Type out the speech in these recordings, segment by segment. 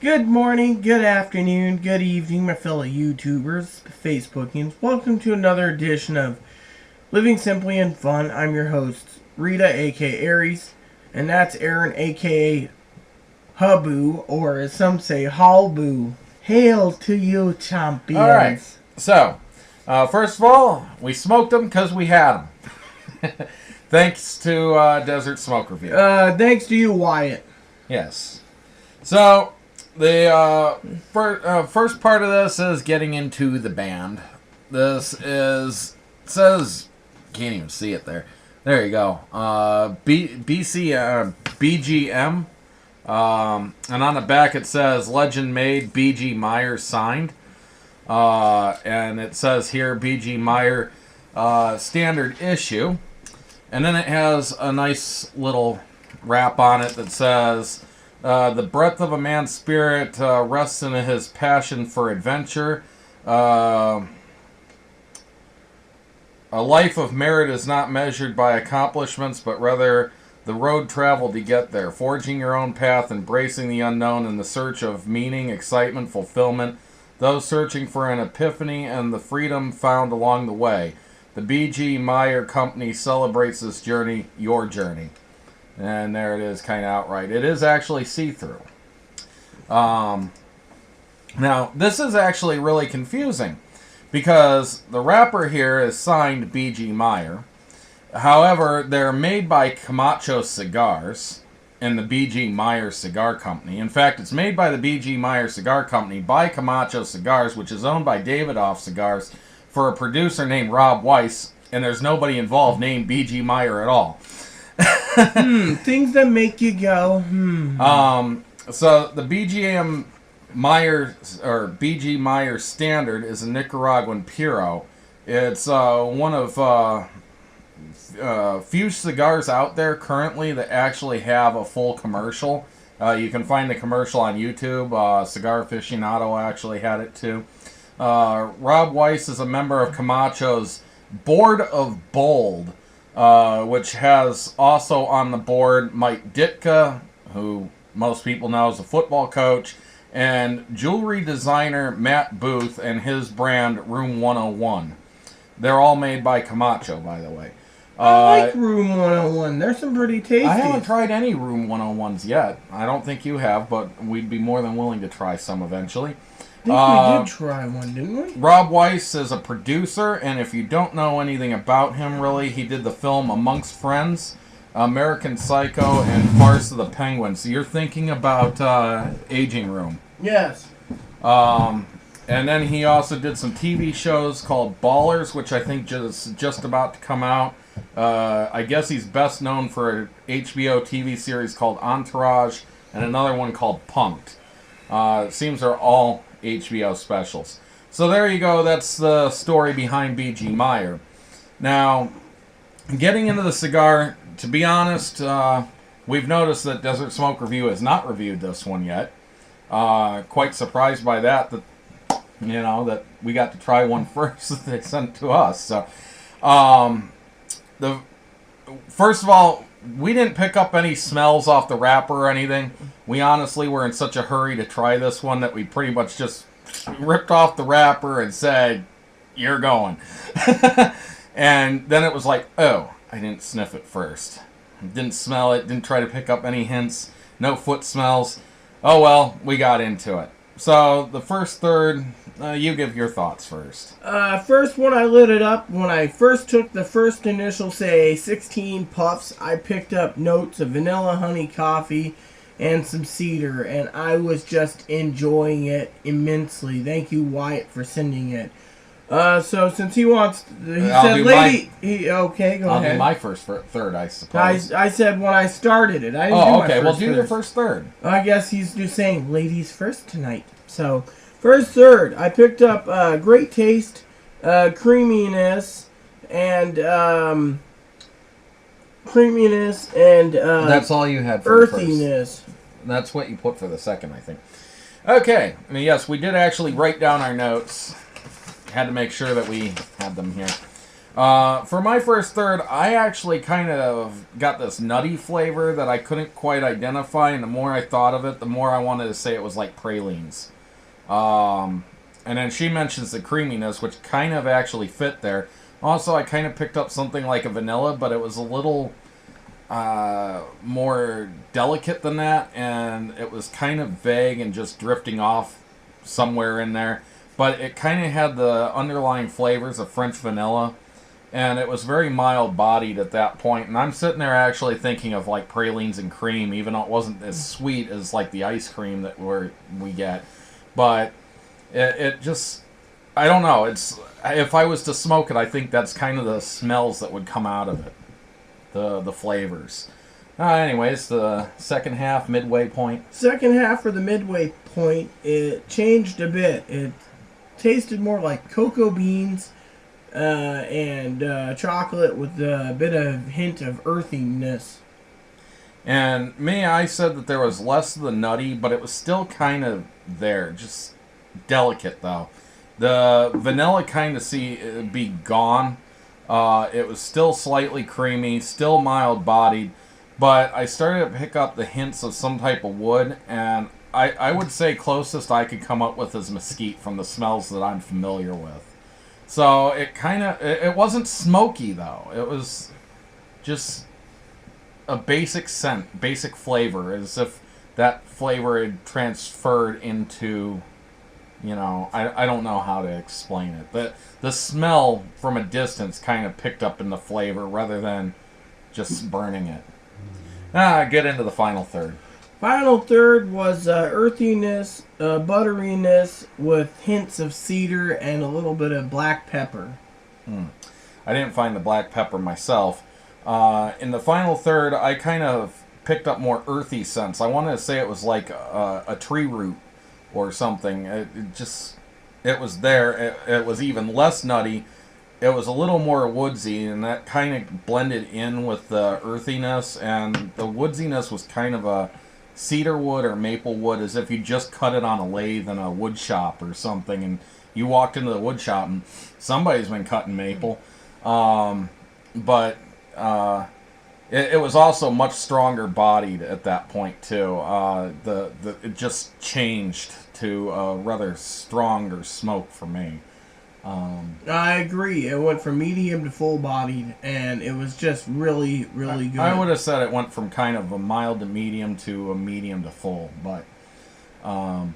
Good morning, good afternoon, good evening, my fellow YouTubers, Facebookians. Welcome to another edition of Living Simply and Fun. I'm your host, Rita, aka Aries, and that's Aaron, aka Hubu, or as some say, Halbu. Hail to you, champions. Alright, so, first of all, we smoked them because we had them. Thanks to Desert Smoke Review. Thanks to you, Wyatt. Yes. So, the first part of this is getting into the band. This is, it says, can't even see it there. There you go. BGM. And on the back it says Legend Made, BG Meyer signed. And it says here BG Meyer standard issue. And then it has a nice little wrap on it that says the breadth of a man's spirit rests in his passion for adventure. A life of merit is not measured by accomplishments, but rather the road traveled to get there. Forging your own path, embracing the unknown in the search of meaning, excitement, fulfillment. Those searching for an epiphany and the freedom found along the way. The B.G. Meyer Company celebrates this journey, your journey. And there it is, kind of outright. It is actually see-through. Now, this is actually really confusing because the wrapper here is signed B.G. Meyer. However, they're made by Camacho Cigars and the B.G. Meyer Cigar Company. In fact, it's made by the B.G. Meyer Cigar Company by Camacho Cigars, which is owned by Davidoff Cigars, for a producer named Rob Weiss, and there's nobody involved named B.G. Meyer at all. Things that make you go, So the BGM Meyer, or BG Meyer Standard, is a Nicaraguan Puro. It's one of few cigars out there currently that actually have a full commercial. You can find the commercial on YouTube. Cigar Aficionado actually had it too. Rob Weiss is a member of Camacho's Board of Bold, which has also on the board Mike Ditka, who most people know is a football coach, and jewelry designer Matt Booth and his brand Room 101. They're all made by Camacho, by the way. I like Room 101. They're some pretty tasty. I haven't tried any Room 101s yet. I don't think you have, but we'd be more than willing to try some eventually. I think we did try one, didn't we? Rob Weiss is a producer, and if you don't know anything about him, really, he did the film Amongst Friends, American Psycho, and Farce of the Penguin. So you're thinking about Aging Room. Yes. And then he also did some TV shows called Ballers, which I think just about to come out. I guess he's best known for an HBO TV series called Entourage, and another one called Punk'd. It seems they're all HBO specials. So there you go. That's the story behind B.G. Meyer. Now, getting into the cigar, to be honest, we've noticed that Desert Smoke Review has not reviewed this one yet. Quite surprised by that that we got to try one first that they sent to us. So, first of all, we didn't pick up any smells off the wrapper or anything. We honestly were in such a hurry to try this one that we pretty much just ripped off the wrapper and said, "You're going." And then it was like, oh, I didn't sniff it first. Didn't smell it, didn't try to pick up any hints. No foot smells. Oh well, we got into it. So, the first third, you give your thoughts first. First, when I lit it up, when I first took the first initial, say, 16 puffs, I picked up notes of vanilla, honey, coffee, and some cedar, and I was just enjoying it immensely. Thank you, Wyatt, for sending it. So since he wants, okay, go ahead. I'll do my first third, I suppose. I said when I started it. I didn't do my okay. Well, first do third. your first third. I guess he's just saying ladies first tonight. So first third, I picked up great taste, creaminess, and that's all you had for earthiness. The first. That's what you put for the second, I think. Okay. I mean, yes, we did actually write down our notes. Had to make sure that we had them here. For my first third, I actually kind of got this nutty flavor that I couldn't quite identify, and the more I thought of it, the more I wanted to say it was like pralines. And then she mentions the creaminess, which kind of actually fit there. Also, I kind of picked up something like a vanilla, but it was a little more delicate than that, and it was kind of vague and just drifting off somewhere in there. But it kind of had the underlying flavors of French vanilla, and it was very mild-bodied at that point. And I'm sitting there actually thinking of like pralines and cream, even though it wasn't as sweet as like the ice cream that we get. But it just, I don't know. It's, if I was to smoke it, I think that's kind of the smells that would come out of it, the flavors. Anyways, the second half, midway point. Second half for the midway point, it changed a bit. It tasted more like cocoa beans and chocolate with a bit of hint of earthiness. And me, I said that there was less of the nutty, but it was still kind of there, just delicate though. The vanilla kind of be gone. It was still slightly creamy, still mild-bodied, but I started to pick up the hints of some type of wood, and I would say closest I could come up with is mesquite from the smells that I'm familiar with. So it kind of, it wasn't smoky though. It was just a basic scent, basic flavor, as if that flavor had transferred into, you know, I don't know how to explain it. The smell from a distance kind of picked up in the flavor rather than just burning it. Get into the final third. Final third was earthiness, butteriness with hints of cedar and a little bit of black pepper. I didn't find the black pepper myself. In the final third, I kind of picked up more earthy scents. I wanted to say it was like a tree root or something. It was there. It was even less nutty. It was a little more woodsy, and that kind of blended in with the earthiness, and the woodsiness was kind of a cedar wood or maple wood, as if you just cut it on a lathe in a wood shop or something, and you walked into the wood shop and somebody's been cutting maple. But it was also much stronger bodied at that point too. It just changed to a rather stronger smoke for me. I agree. It went from medium to full bodied, and it was just really, really good. I would have said it went from kind of a mild to medium to a medium to full, but to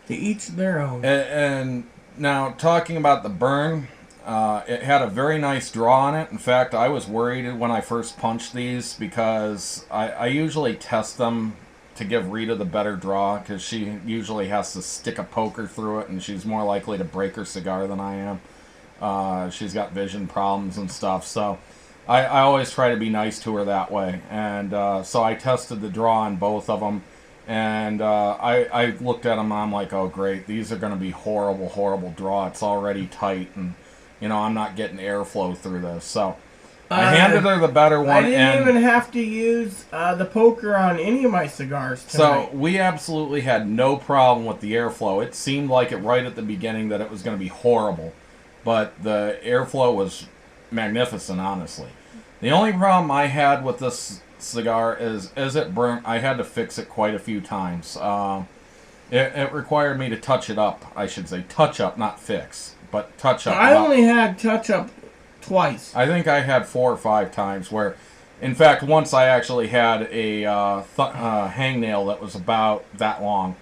each their own. And now talking about the burn, it had a very nice draw on it. In fact, I was worried when I first punched these because I usually test them to give Rita the better draw, because she usually has to stick a poker through it, and she's more likely to break her cigar than I am. She's got vision problems and stuff, so I always try to be nice to her that way. And so I tested the draw on both of them, and I looked at them and I'm like, oh great, these are going to be horrible, horrible draw. It's already tight, and you know, I'm not getting airflow through this. So I handed her the better one. I didn't even have to use the poker on any of my cigars tonight. So we absolutely had no problem with the airflow. It seemed like it right at the beginning that it was going to be horrible, but the airflow was magnificent, honestly. The only problem I had with this cigar is, as it burnt, I had to fix it quite a few times. It required me to touch it up, I should say. Touch up, not fix, but touch up. I only had touch up twice. I think I had 4 or 5 times where, in fact, once I actually had a hangnail that was about that long,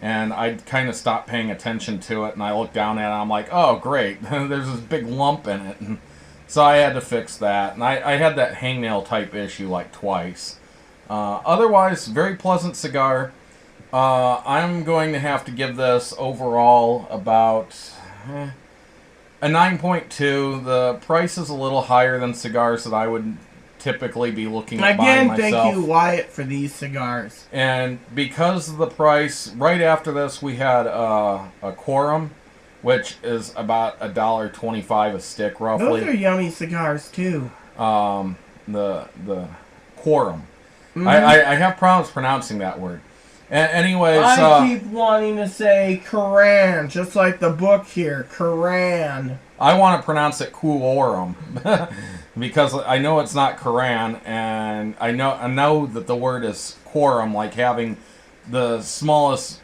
and I kind of stopped paying attention to it, and I looked down at it, and I'm like, oh, great, there's this big lump in it. And so I had to fix that, and I had that hangnail type issue like twice. Otherwise, very pleasant cigar. I'm going to have to give this overall about a 9.2. The price is a little higher than cigars that I would typically be looking at buying myself. Again, thank you, Wyatt, for these cigars. And because of the price, right after this we had a Quorum, which is about $1.25 a stick, roughly. Those are yummy cigars, too. The Quorum. Mm-hmm. I have problems pronouncing that word. Anyways, I keep wanting to say Koran, just like the book here, Koran. I want to pronounce it quorum because I know it's not Quran, and I know that the word is quorum, like having the smallest,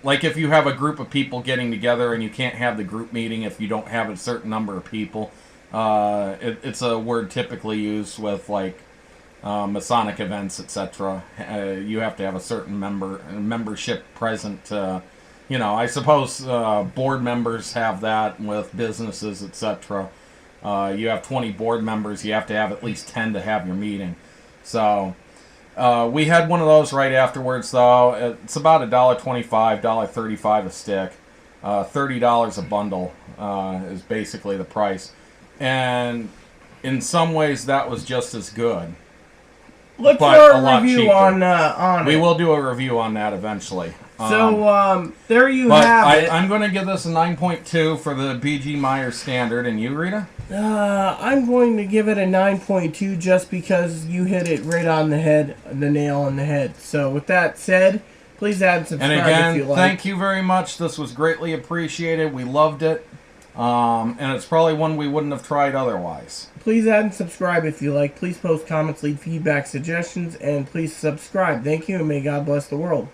like if you have a group of people getting together and you can't have the group meeting if you don't have a certain number of people. It's a word typically used with like Masonic events, etc. You have to have a certain membership present. I suppose board members have that with businesses, etc. You have 20 board members, you have to have at least 10 to have your meeting. So we had one of those right afterwards, though. It's about $1.25, $1.35 a stick. $30 a bundle is basically the price. And in some ways, that was just as good. Look but for a lot review cheaper. on We it. will do a review on that eventually. So, there you but have it. I'm going to give this a 9.2 for the BG Meyer standard. And you, Rita? I'm going to give it a 9.2 just because you hit it right on the head, the nail on the head. So, with that said, please add and subscribe and again, if you like. thank you very much. This was greatly appreciated. We loved it. And it's probably one we wouldn't have tried otherwise. Please add and subscribe if you like. Please post comments, leave feedback, suggestions, and please subscribe. Thank you, and may God bless the world.